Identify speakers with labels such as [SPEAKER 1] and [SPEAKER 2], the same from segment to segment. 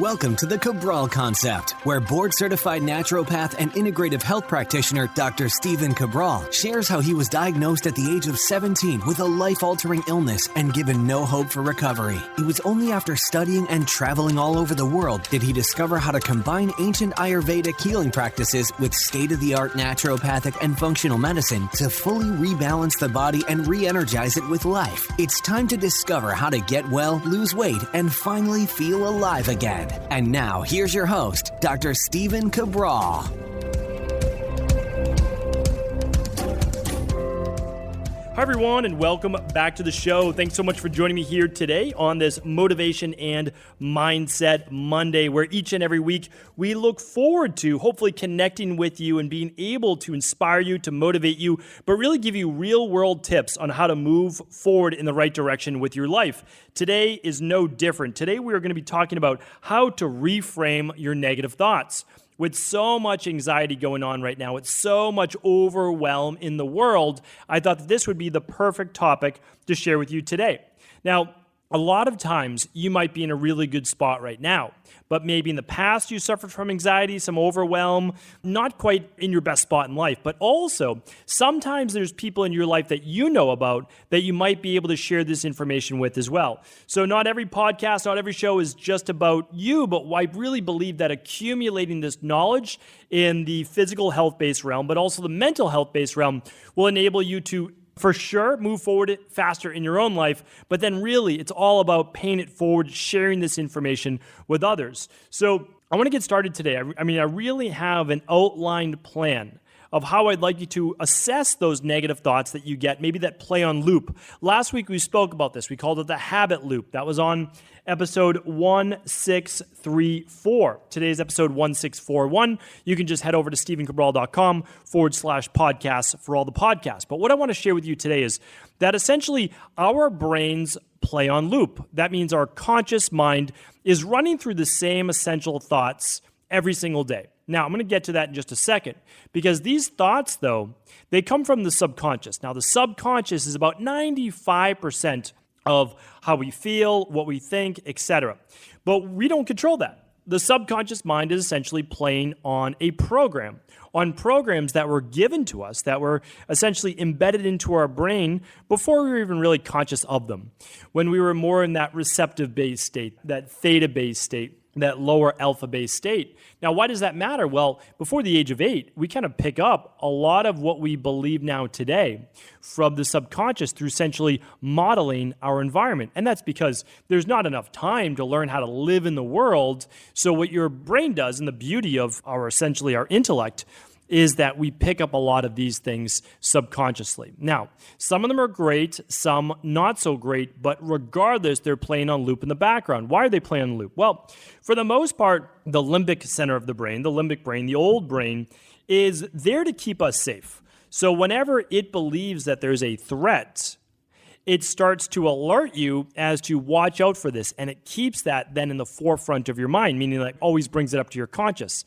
[SPEAKER 1] Welcome to the Cabral Concept, where board-certified naturopath and integrative health practitioner Dr. Stephen Cabral shares how he was diagnosed at the age of 17 with a life-altering illness and given no hope for recovery. It was only after studying and traveling all over the world did he discover how to combine ancient Ayurvedic healing practices with state-of-the-art naturopathic and functional medicine to fully rebalance the body and re-energize it with life. It's time to discover how to get well, lose weight, and finally feel alive again. And now, here's your host, Dr. Stephen Cabral.
[SPEAKER 2] Hi, everyone, and welcome back to the show. Thanks so much for joining me here today on this Motivation and Mindset Monday, where each and every week we look forward to hopefully connecting with you and being able to inspire you, to motivate you, but really give you real-world tips on how to move forward in the right direction with your life. Today is no different. Today we are going to be talking about how to reframe your negative thoughts. With so much anxiety going on right now, with so much overwhelm in the world, I thought that this would be the perfect topic to share with you today. Now, a lot of times you might be in a really good spot right now, but maybe in the past you suffered from anxiety, some overwhelm, not quite in your best spot in life, but also sometimes there's people in your life that you know about that you might be able to share this information with as well. So not every podcast, not every show is just about you, but I really believe that accumulating this knowledge in the physical health-based realm, but also the mental health-based realm will enable you to for sure move forward faster in your own life, but then really it's all about paying it forward, sharing this information with others. So I want to get started today. I really have an outlined plan of how I'd like you to assess those negative thoughts that you get, maybe that play on loop. Last week we spoke about this. We called it the habit loop. That was on episode 1634. Today's episode 1641. You can just head over to stephencabral.com/podcasts for all the podcasts. But what I want to share with you today is that essentially our brains play on loop. That means our conscious mind is running through the same essential thoughts every single day. Now, I'm going to get to that in just a second, because these thoughts, though, they come from the subconscious. Now, the subconscious is about 95% of how we feel, what we think, etc. But we don't control that. The subconscious mind is essentially playing on a program, on programs that were given to us, that were essentially embedded into our brain before we were even really conscious of them. When we were more in that receptive-based state, that theta-based state, that lower alpha-based state. Now, why does that matter? Well, before the age of 8, we kind of pick up a lot of what we believe now today from the subconscious through essentially modeling our environment. And that's because there's not enough time to learn how to live in the world. So what your brain does, and the beauty of our intellect, is that we pick up a lot of these things subconsciously. Now, some of them are great, some not so great, but regardless, they're playing on loop in the background. Why are they playing on loop? Well, for the most part, the limbic center of the brain, the limbic brain, the old brain, is there to keep us safe. So whenever it believes that there's a threat, it starts to alert you as to watch out for this, and it keeps that then in the forefront of your mind, meaning like always brings it up to your conscious.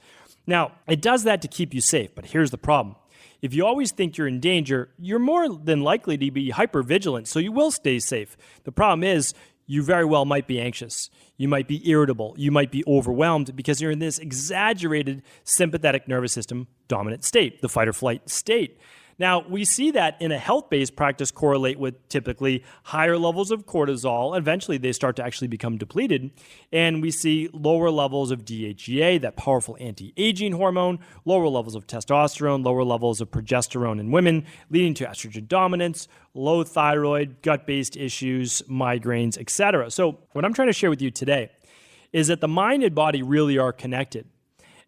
[SPEAKER 2] Now, it does that to keep you safe, but here's the problem. If you always think you're in danger, you're more than likely to be hypervigilant, so you will stay safe. The problem is you very well might be anxious. You might be irritable. You might be overwhelmed because you're in this exaggerated sympathetic nervous system dominant state, the fight or flight state. Now, we see that in a health-based practice correlate with typically higher levels of cortisol. Eventually, they start to actually become depleted. And we see lower levels of DHEA, that powerful anti-aging hormone, lower levels of testosterone, lower levels of progesterone in women, leading to estrogen dominance, low thyroid, gut-based issues, migraines, etc. So what I'm trying to share with you today is that the mind and body really are connected.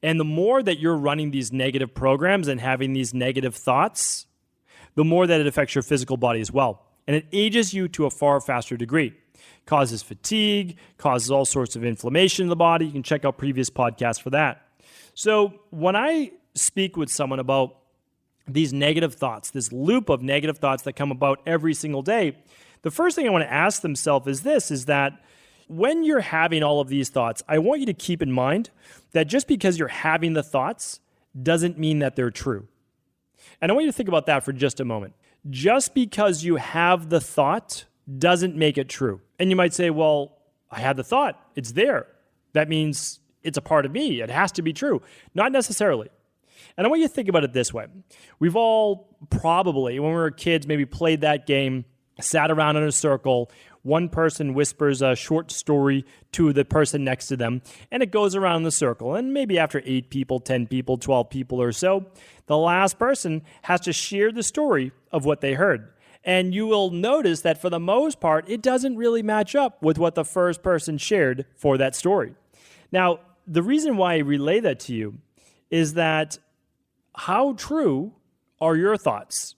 [SPEAKER 2] And the more that you're running these negative programs and having these negative thoughts, the more that it affects your physical body as well. And it ages you to a far faster degree. Causes fatigue, causes all sorts of inflammation in the body. You can check out previous podcasts for that. So when I speak with someone about these negative thoughts, this loop of negative thoughts that come about every single day, the first thing I want to ask themselves is that when you're having all of these thoughts, I want you to keep in mind that just because you're having the thoughts doesn't mean that they're true. And I want you to think about that for just a moment. Just because you have the thought doesn't make it true. And you might say, well, I had the thought. It's there. That means it's a part of me. It has to be true. Not necessarily. And I want you to think about it this way. We've all probably, when we were kids, maybe played that game, sat around in a circle. One person whispers a short story to the person next to them, and it goes around the circle. And maybe after 8 people, 10 people, 12 people or so, the last person has to share the story of what they heard. And you will notice that for the most part, it doesn't really match up with what the first person shared for that story. Now, the reason why I relay that to you is that how true are your thoughts,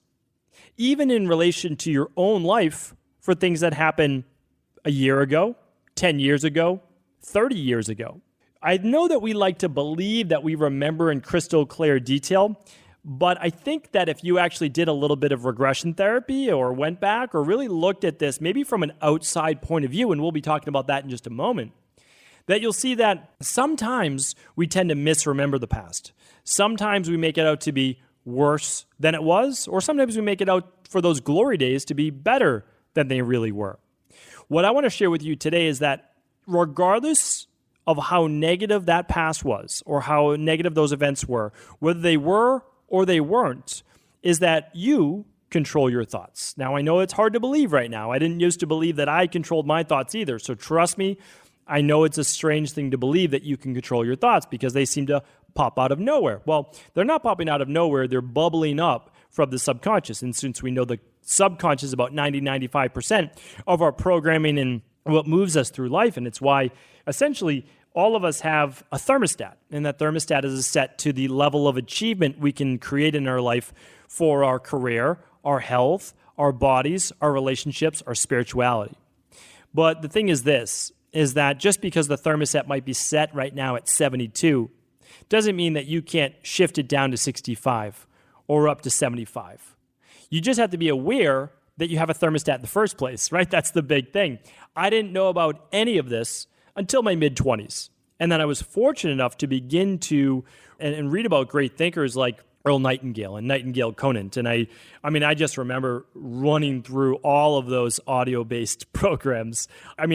[SPEAKER 2] even in relation to your own life, for things that happened a year ago, 10 years ago, 30 years ago? I know that we like to believe that we remember in crystal clear detail, but I think that if you actually did a little bit of regression therapy or went back or really looked at this, maybe from an outside point of view, and we'll be talking about that in just a moment, that you'll see that sometimes we tend to misremember the past. Sometimes we make it out to be worse than it was, or sometimes we make it out for those glory days to be better than they really were. What I want to share with you today is that regardless of how negative that past was or how negative those events were, whether they were or they weren't, is that you control your thoughts. Now, I know it's hard to believe right now. I didn't used to believe that I controlled my thoughts either. So trust me, I know it's a strange thing to believe that you can control your thoughts because they seem to pop out of nowhere. Well, they're not popping out of nowhere. They're bubbling up from the subconscious. And since we know the subconscious is about 95% of our programming and what moves us through life, and it's why essentially all of us have a thermostat, and that thermostat is set to the level of achievement we can create in our life for our career, our health, our bodies, our relationships, our spirituality. But the thing is this, is that just because the thermostat might be set right now at 72, doesn't mean that you can't shift it down to 65 or up to 75. You just have to be aware that you have a thermostat in the first place, right? That's the big thing. I didn't know about any of this until my mid-20s. And then I was fortunate enough to begin to and read about great thinkers like Earl Nightingale and Nightingale Conant. And I just remember running through all of those audio-based programs. I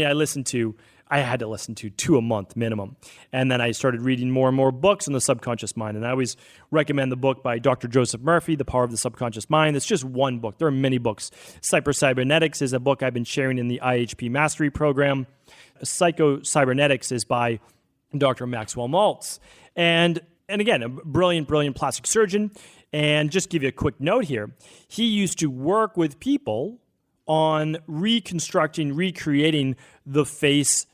[SPEAKER 2] had to listen to 2 a month minimum. And then I started reading more and more books on the subconscious mind. And I always recommend the book by Dr. Joseph Murphy, The Power of the Subconscious Mind. It's just one book. There are many books. Psycho-Cybernetics is a book I've been sharing in the IHP Mastery Program. Psycho-Cybernetics is by Dr. Maxwell Maltz. And again, a brilliant, brilliant plastic surgeon. And just give you a quick note here. He used to work with people on reconstructing, recreating the face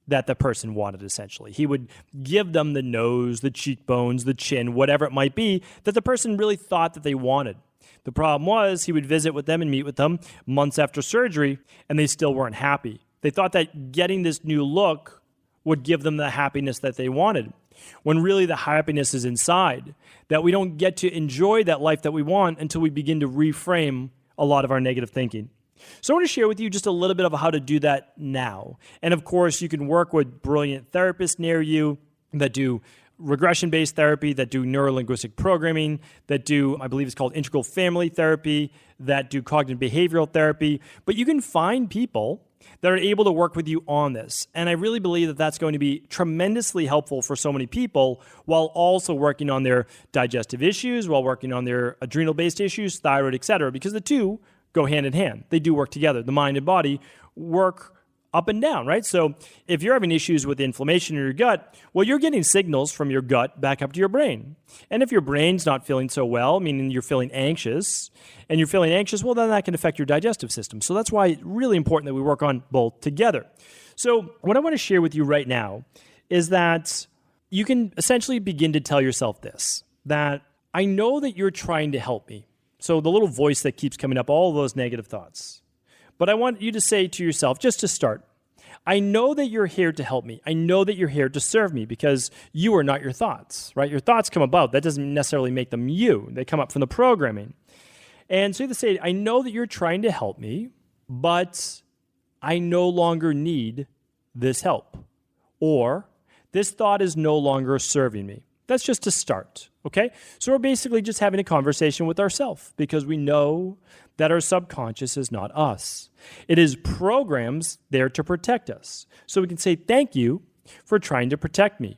[SPEAKER 2] that the person wanted, essentially. He would give them the nose, the cheekbones, the chin, whatever it might be, that the person really thought that they wanted. The problem was he would visit with them and meet with them months after surgery, and they still weren't happy. They thought that getting this new look would give them the happiness that they wanted, when really the happiness is inside, that we don't get to enjoy that life that we want until we begin to reframe a lot of our negative thinking. So I want to share with you just a little bit of how to do that now. And of course, you can work with brilliant therapists near you that do regression-based therapy, that do neurolinguistic programming, that do, I believe it's called integral family therapy, that do cognitive behavioral therapy. But you can find people that are able to work with you on this. And I really believe that that's going to be tremendously helpful for so many people while also working on their digestive issues, while working on their adrenal-based issues, thyroid, etc., because the two go hand in hand. They do work together. The mind and body work up and down, right? So if you're having issues with inflammation in your gut, well, you're getting signals from your gut back up to your brain. And if your brain's not feeling so well, meaning you're feeling anxious, well, then that can affect your digestive system. So that's why it's really important that we work on both together. So what I want to share with you right now is that you can essentially begin to tell yourself this, that I know that you're trying to help me. So the little voice that keeps coming up, all of those negative thoughts. But I want you to say to yourself, just to start, I know that you're here to help me. I know that you're here to serve me because you are not your thoughts, right? Your thoughts come about. That doesn't necessarily make them you. They come up from the programming. And so you have to say, I know that you're trying to help me, but I no longer need this help. Or this thought is no longer serving me. That's just to start, okay? So we're basically just having a conversation with ourselves because we know that our subconscious is not us. It is programs there to protect us. So we can say, thank you for trying to protect me.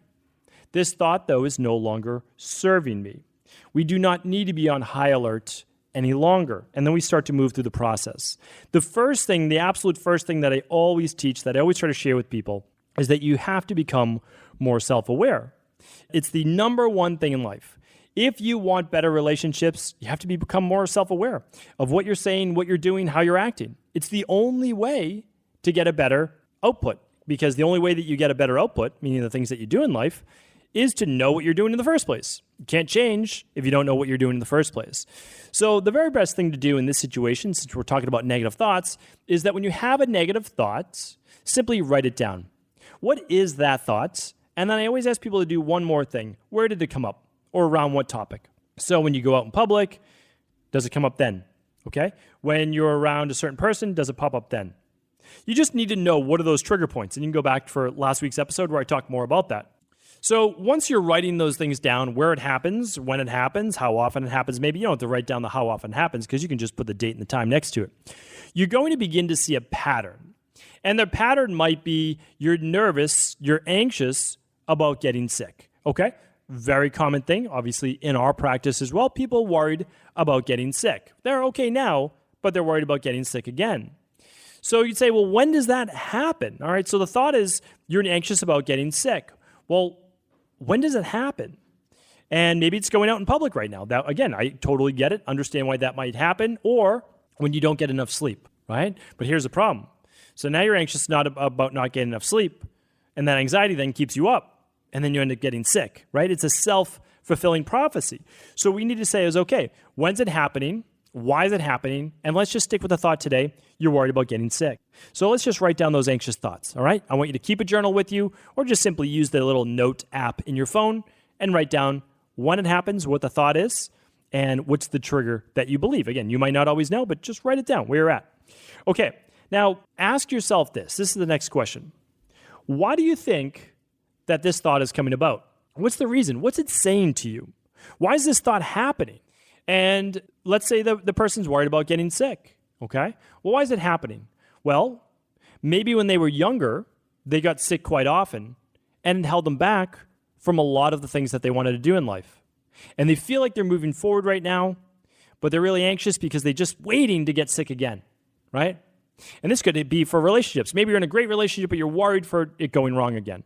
[SPEAKER 2] This thought, though, is no longer serving me. We do not need to be on high alert any longer. And then we start to move through the process. The absolute first thing that I always teach, that I always try to share with people, is that you have to become more self-aware. It's the number one thing in life. If you want better relationships, you have to become more self-aware of what you're saying, what you're doing, how you're acting. It's the only way to get a better output, because the only way that you get a better output, meaning the things that you do in life, is to know what you're doing in the first place. You can't change if you don't know what you're doing in the first place. So the very best thing to do in this situation, since we're talking about negative thoughts, is that when you have a negative thought, simply write it down. What is that thought? And then I always ask people to do one more thing. Where did it come up? Or around what topic? So when you go out in public, does it come up then? Okay? When you're around a certain person, does it pop up then? You just need to know what are those trigger points. And you can go back for last week's episode where I talked more about that. So once you're writing those things down, where it happens, when it happens, how often it happens, maybe you don't have to write down the how often it happens because you can just put the date and the time next to it. You're going to begin to see a pattern. And the pattern might be you're nervous, you're anxious about getting sick. Okay? Very common thing, obviously, in our practice as well. People worried about getting sick. They're okay now, but they're worried about getting sick again. So you'd say, well, when does that happen? All right, so the thought is you're anxious about getting sick. Well, when does it happen? And maybe it's going out in public right now. That, again, I totally get it, understand why that might happen, or when you don't get enough sleep, right? But here's the problem. So now you're anxious about not getting enough sleep, and that anxiety then keeps you up, and then you end up getting sick, right? It's a self-fulfilling prophecy. So what we need to say is, okay, when's it happening? Why is it happening? And let's just stick with the thought today, you're worried about getting sick. So let's just write down those anxious thoughts, all right? I want you to keep a journal with you, or just simply use the little note app in your phone and write down when it happens, what the thought is, and what's the trigger that you believe. Again, you might not always know, but just write it down where you're at. Okay, now ask yourself this. This is the next question. Why do you think that this thought is coming about? What's the reason? What's it saying to you? Why is this thought happening? And let's say the person's worried about getting sick, okay? Well, why is it happening? Well, maybe when they were younger, they got sick quite often, and it held them back from a lot of the things that they wanted to do in life. And they feel like they're moving forward right now, but they're really anxious because they're just waiting to get sick again, right? And this could be for relationships. Maybe you're in a great relationship, but you're worried for it going wrong again.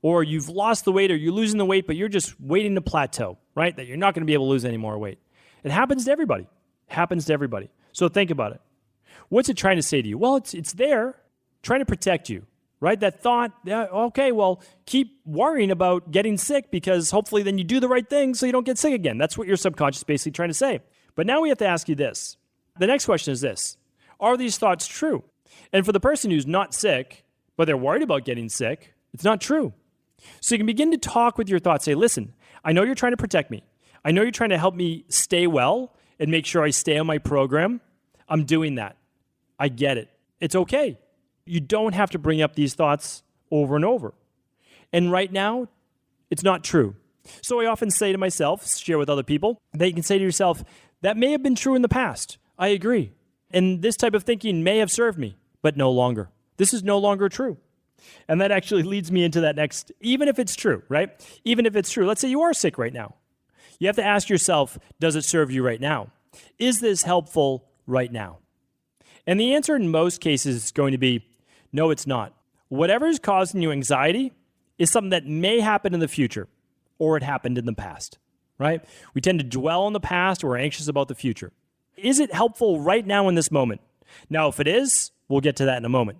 [SPEAKER 2] Or you've lost the weight, or you're losing the weight, but you're just waiting to plateau, right? That you're not going to be able to lose any more weight. It happens to everybody. It happens to everybody. So think about it. What's it trying to say to you? Well, it's there trying to protect you, right? That thought, okay, well, keep worrying about getting sick because hopefully then you do the right thing so you don't get sick again. That's what your subconscious is basically trying to say. But now we have to ask you this. The next question is this. Are these thoughts true? And for the person who's not sick, but they're worried about getting sick, it's not true. So you can begin to talk with your thoughts. Say, listen, I know you're trying to protect me. I know you're trying to help me stay well and make sure I stay on my program. I'm doing that. I get it. It's okay. You don't have to bring up these thoughts over and over. And right now, it's not true. So I often say to myself, share with other people, that you can say to yourself, that may have been true in the past. I agree. And this type of thinking may have served me, but no longer. This is no longer true. And that actually leads me into that next, even if it's true, right? Even if it's true, let's say you are sick right now. You have to ask yourself, does it serve you right now? Is this helpful right now? And the answer in most cases is going to be, no, it's not. Whatever is causing you anxiety is something that may happen in the future, or it happened in the past, right? We tend to dwell on the past, or we're anxious about the future. Is it helpful right now in this moment? Now, if it is, we'll get to that in a moment.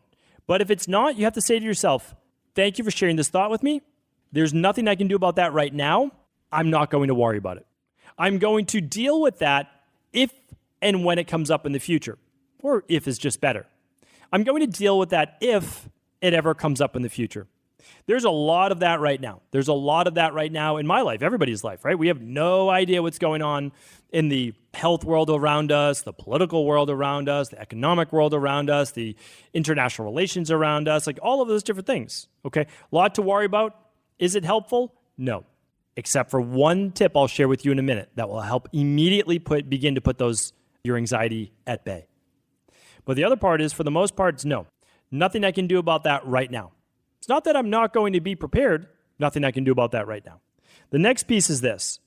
[SPEAKER 2] But if it's not, you have to say to yourself, thank you for sharing this thought with me. There's nothing I can do about that right now. I'm not going to worry about it. I'm going to deal with that if and when it comes up in the future. Or if is just better. I'm going to deal with that if it ever comes up in the future. There's a lot of that right now. There's a lot of that right now in my life, everybody's life, right? We have no idea what's going on in the health world around us, the political world around us, the economic world around us, the international relations around us, like all of those different things, okay? A lot to worry about. Is it helpful? No. Except for one tip I'll share with you in a minute that will help immediately begin to put your anxiety at bay. But the other part is, for the most part, it's no. Nothing I can do about that right now. It's not that I'm not going to be prepared. Nothing I can do about that right now. The next piece is this.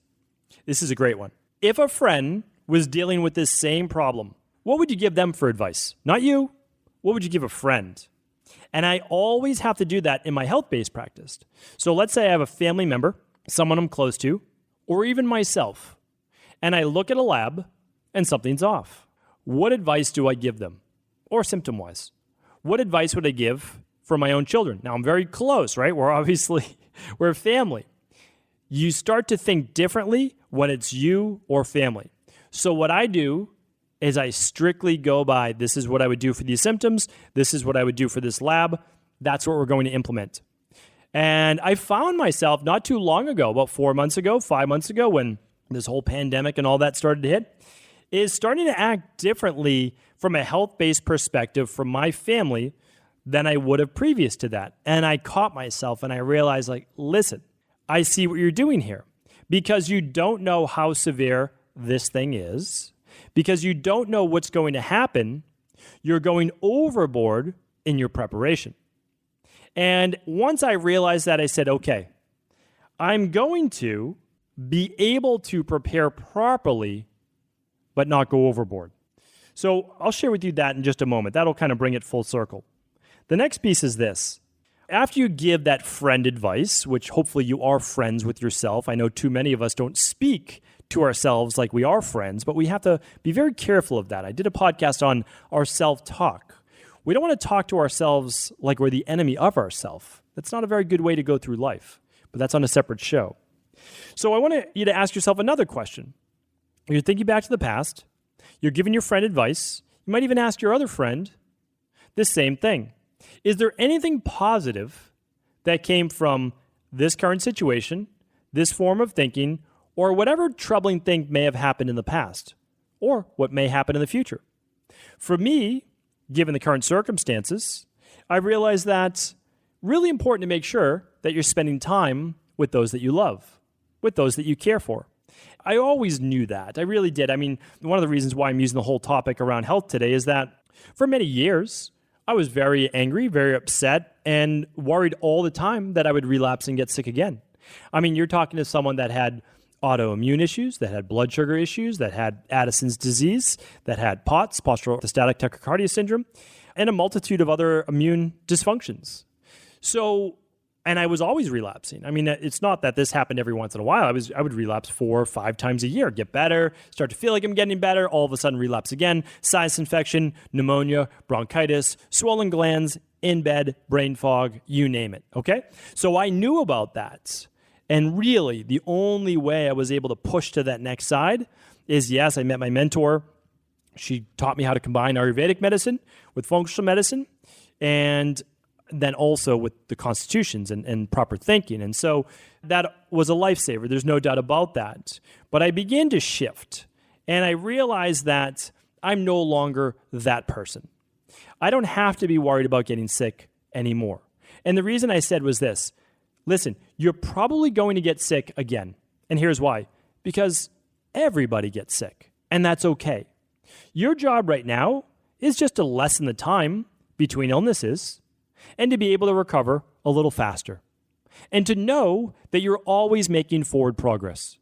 [SPEAKER 2] This is a great one. If a friend was dealing with this same problem, what would you give them for advice? Not you. What would you give a friend? And I always have to do that in my health-based practice. So let's say I have a family member, someone I'm close to, or even myself, and I look at a lab and something's off. What advice do I give them? Or symptom-wise? What advice would I give for my own children? Now, I'm very close, right? We're a family. You start to think differently when it's you or family. So what I do is I strictly go by, this is what I would do for these symptoms. This is what I would do for this lab. That's what we're going to implement. And I found myself not too long ago, about 4 months ago, 5 months ago, when this whole pandemic and all that started to hit, is starting to act differently from a health-based perspective from my family than I would have previous to that. And I caught myself and I realized, listen, I see what you're doing here. Because you don't know how severe this thing is, because you don't know what's going to happen, you're going overboard in your preparation. And once I realized that, I said, okay, I'm going to be able to prepare properly, but not go overboard. So I'll share with you that in just a moment. That'll kind of bring it full circle. The next piece is this. After you give that friend advice, which hopefully you are friends with yourself, I know too many of us don't speak to ourselves like we are friends, but we have to be very careful of that. I did a podcast on our self-talk. We don't want to talk to ourselves like we're the enemy of ourselves. That's not a very good way to go through life, but that's on a separate show. So I want you to ask yourself another question. You're thinking back to the past. You're giving your friend advice. You might even ask your other friend this same thing. Is there anything positive that came from this current situation, this form of thinking, or whatever troubling thing may have happened in the past, or what may happen in the future? For me, given the current circumstances, I realized that really important to make sure that you're spending time with those that you love, with those that you care for. I always knew that. I really did. I mean, one of the reasons why I'm using the whole topic around health today is that for many years, I was very angry, very upset, and worried all the time that I would relapse and get sick again. I mean, you're talking to someone that had autoimmune issues, that had blood sugar issues, that had Addison's disease, that had POTS, postural orthostatic tachycardia syndrome, and a multitude of other immune dysfunctions. So, and I was always relapsing. I mean, it's not that this happened every once in a while. I would relapse 4 or 5 times a year, get better, start to feel like I'm getting better, all of a sudden relapse again, sinus infection, pneumonia, bronchitis, swollen glands, in bed, brain fog, you name it, okay? So I knew about that. And really, the only way I was able to push to that next side is, yes, I met my mentor. She taught me how to combine Ayurvedic medicine with functional medicine, and then also with the constitutions and proper thinking. And so that was a lifesaver. There's no doubt about that. But I began to shift, and I realized that I'm no longer that person. I don't have to be worried about getting sick anymore. And the reason I said was this. Listen, you're probably going to get sick again. And here's why. Because everybody gets sick, and that's okay. Your job right now is just to lessen the time between illnesses and to be able to recover a little faster. And to know that you're always making forward progress.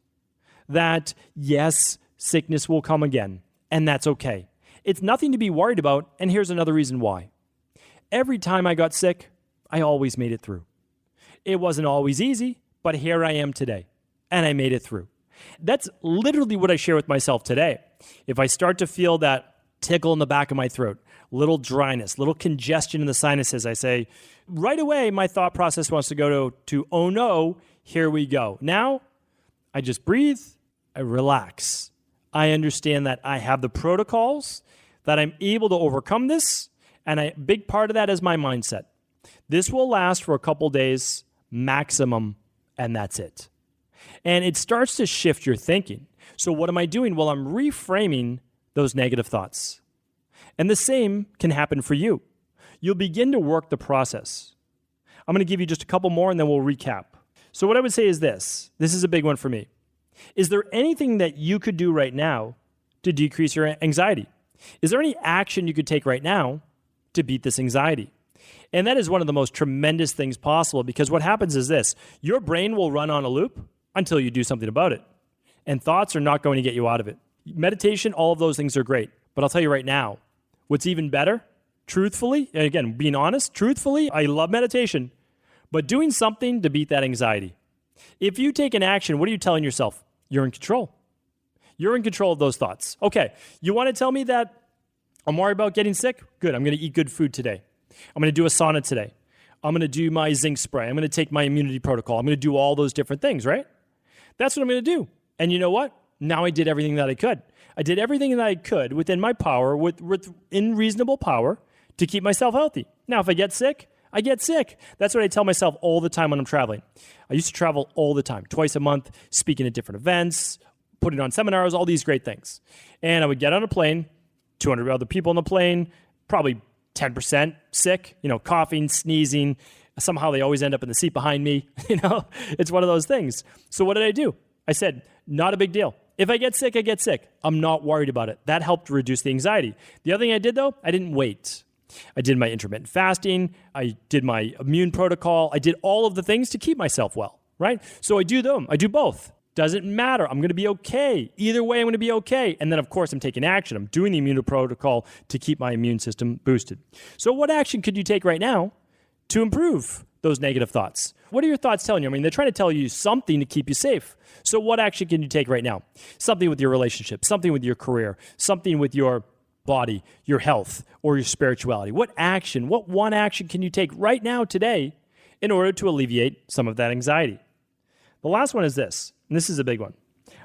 [SPEAKER 2] That, yes, sickness will come again, and that's okay. It's nothing to be worried about, and here's another reason why. Every time I got sick, I always made it through. It wasn't always easy, but here I am today, and I made it through. That's literally what I share with myself today. If I start to feel that tickle in the back of my throat, little dryness, little congestion in the sinuses, I say, right away, my thought process wants to go to oh no, here we go. Now, I just breathe, I relax. I understand that I have the protocols, that I'm able to overcome this, and a big part of that is my mindset. This will last for a couple days, maximum, and that's it. And it starts to shift your thinking. So what am I doing? Well, I'm reframing those negative thoughts. And the same can happen for you. You'll begin to work the process. I'm going to give you just a couple more and then we'll recap. So what I would say is this. This is a big one for me. Is there anything that you could do right now to decrease your anxiety? Is there any action you could take right now to beat this anxiety? And that is one of the most tremendous things possible, because what happens is this: your brain will run on a loop until you do something about it. And thoughts are not going to get you out of it. Meditation, all of those things are great. But I'll tell you right now, what's even better, truthfully, and again, being honest, truthfully, I love meditation, but doing something to beat that anxiety. If you take an action, what are you telling yourself? You're in control. You're in control of those thoughts. Okay, you want to tell me that I'm worried about getting sick? Good, I'm going to eat good food today. I'm going to do a sauna today. I'm going to do my zinc spray. I'm going to take my immunity protocol. I'm going to do all those different things, right? That's what I'm going to do. And you know what? Now I did everything that I could. I did everything that I could within my power, within reasonable power, to keep myself healthy. Now, if I get sick, I get sick. That's what I tell myself all the time when I'm traveling. I used to travel all the time, twice a month, speaking at different events, putting on seminars, all these great things. And I would get on a plane, 200 other people on the plane, probably 10% sick, coughing, sneezing. Somehow they always end up in the seat behind me. It's one of those things. So what did I do? I said, not a big deal. If I get sick, I get sick. I'm not worried about it. That helped reduce the anxiety. The other thing I did, though, I didn't wait. I did my intermittent fasting. I did my immune protocol. I did all of the things to keep myself well, right? So I do them. I do both. Doesn't matter. I'm going to be okay. Either way, I'm going to be okay. And then, of course, I'm taking action. I'm doing the immune protocol to keep my immune system boosted. So what action could you take right now to improve those negative thoughts? What are your thoughts telling you? I mean, they're trying to tell you something to keep you safe. So what action can you take right now? Something with your relationship, something with your career, something with your body, your health, or your spirituality. What one action can you take right now, today, in order to alleviate some of that anxiety? The last one is this, and this is a big one.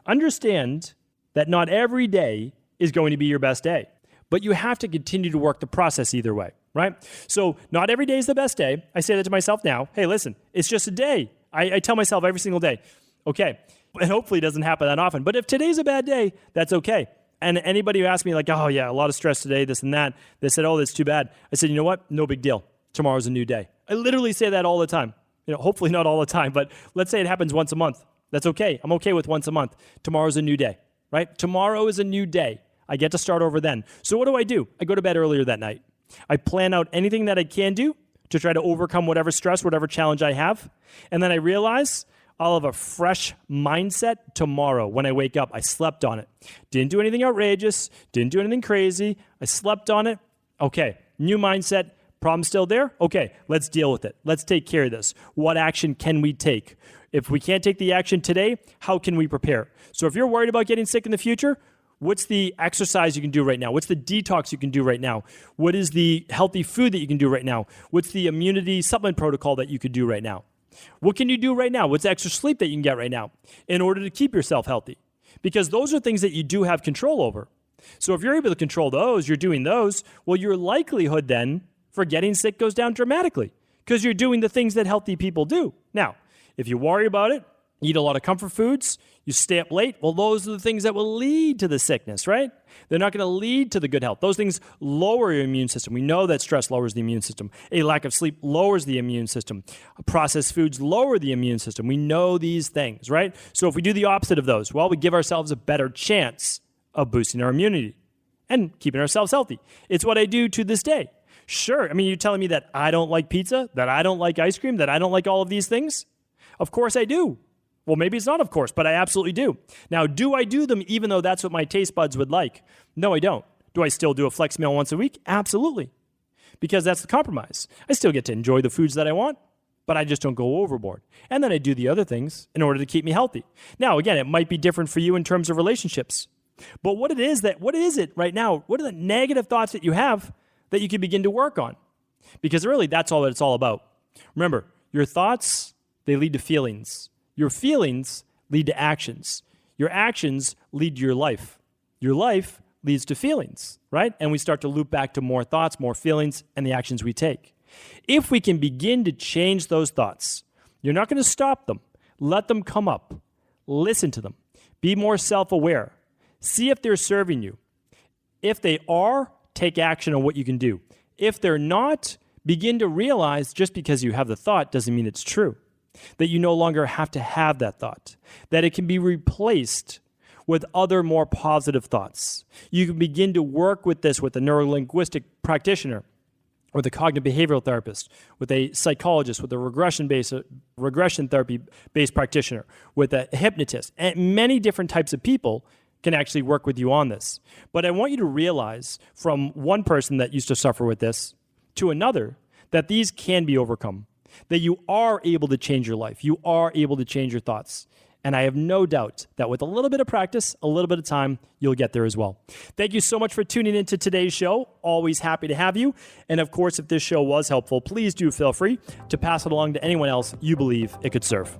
[SPEAKER 2] Understand that not every day is going to be your best day, but you have to continue to work the process either way, right? So not every day is the best day. I say that to myself now. Hey, listen, it's just a day. I tell myself every single day, okay, and hopefully it doesn't happen that often. But if today's a bad day, that's okay. And anybody who asks me like, oh yeah, a lot of stress today, this and that, they said, oh, that's too bad. I said, you know what? No big deal. Tomorrow's a new day. I literally say that all the time. Hopefully not all the time, but let's say it happens once a month. That's okay. I'm okay with once a month. Tomorrow's a new day, right? Tomorrow is a new day. I get to start over then. So what do? I go to bed earlier that night. I plan out anything that I can do to try to overcome whatever stress, whatever challenge I have. And then I realize I'll have a fresh mindset tomorrow when I wake up. I slept on it. Didn't do anything outrageous. Didn't do anything crazy. I slept on it. Okay, new mindset. Problem still there? Okay, let's deal with it. Let's take care of this. What action can we take? If we can't take the action today, how can we prepare? So if you're worried about getting sick in the future, what's the exercise you can do right now? What's the detox you can do right now? What is the healthy food that you can do right now? What's the immunity supplement protocol that you could do right now? What can you do right now? What's the extra sleep that you can get right now in order to keep yourself healthy? Because those are things that you do have control over. So if you're able to control those, you're doing those, well, your likelihood then for getting sick goes down dramatically because you're doing the things that healthy people do. Now, if you worry about it, eat a lot of comfort foods, you stay up late, well, those are the things that will lead to the sickness, right? They're not going to lead to the good health. Those things lower your immune system. We know that stress lowers the immune system. A lack of sleep lowers the immune system. Processed foods lower the immune system. We know these things, right? So if we do the opposite of those, well, we give ourselves a better chance of boosting our immunity and keeping ourselves healthy. It's what I do to this day. Sure, I mean, you're telling me that I don't like pizza, that I don't like ice cream, that I don't like all of these things? Of course I do. Well, maybe it's not of course, but I absolutely do. Now, do I do them even though that's what my taste buds would like? No, I don't. Do I still do a flex meal once a week? Absolutely. Because that's the compromise. I still get to enjoy the foods that I want, but I just don't go overboard. And then I do the other things in order to keep me healthy. Now, again, it might be different for you in terms of relationships. But what is it right now? What are the negative thoughts that you have that you can begin to work on? Because really, that's all that it's all about. Remember, your thoughts, they lead to feelings. Your feelings lead to actions. Your actions lead to your life. Your life leads to feelings, right? And we start to loop back to more thoughts, more feelings, and the actions we take. If we can begin to change those thoughts, you're not going to stop them. Let them come up. Listen to them. Be more self-aware. See if they're serving you. If they are, take action on what you can do. If they're not, begin to realize just because you have the thought doesn't mean it's true. That you no longer have to have that thought. That it can be replaced with other more positive thoughts. You can begin to work with this with a neurolinguistic practitioner with a cognitive behavioral therapist, with a psychologist, with a regression therapy-based practitioner, with a hypnotist, and many different types of people can actually work with you on this. But I want you to realize from one person that used to suffer with this to another that these can be overcome, that you are able to change your life. You are able to change your thoughts. And I have no doubt that with a little bit of practice, a little bit of time, you'll get there as well. Thank you so much for tuning into today's show. Always happy to have you. And of course, if this show was helpful, please do feel free to pass it along to anyone else you believe it could serve.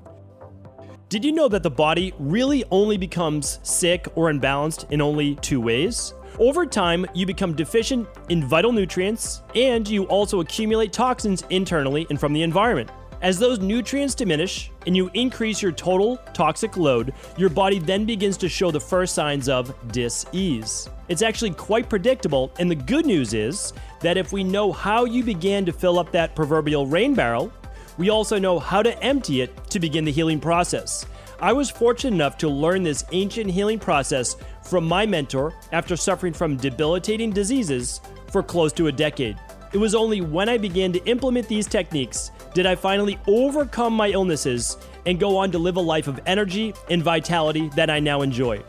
[SPEAKER 2] Did you know that the body really only becomes sick or imbalanced in only two ways? Over time, you become deficient in vital nutrients, and you also accumulate toxins internally and from the environment. As those nutrients diminish and you increase your total toxic load, your body then begins to show the first signs of dis-ease. It's actually quite predictable, and the good news is that if we know how you began to fill up that proverbial rain barrel, we also know how to empty it to begin the healing process. I was fortunate enough to learn this ancient healing process from my mentor after suffering from debilitating diseases for close to a decade. It was only when I began to implement these techniques did I finally overcome my illnesses and go on to live a life of energy and vitality that I now enjoy.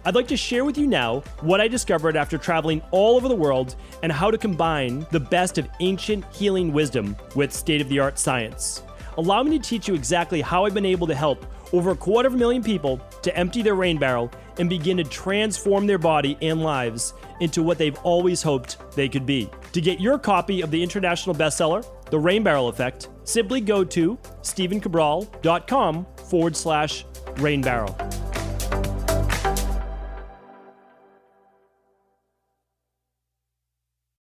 [SPEAKER 2] I'd like to share with you now what I discovered after traveling all over the world and how to combine the best of ancient healing wisdom with state-of-the-art science. Allow me to teach you exactly how I've been able to help over 250,000 people to empty their rain barrel and begin to transform their body and lives into what they've always hoped they could be. To get your copy of the international bestseller, The Rain Barrel Effect, simply go to stephencabral.com/rainbarrel.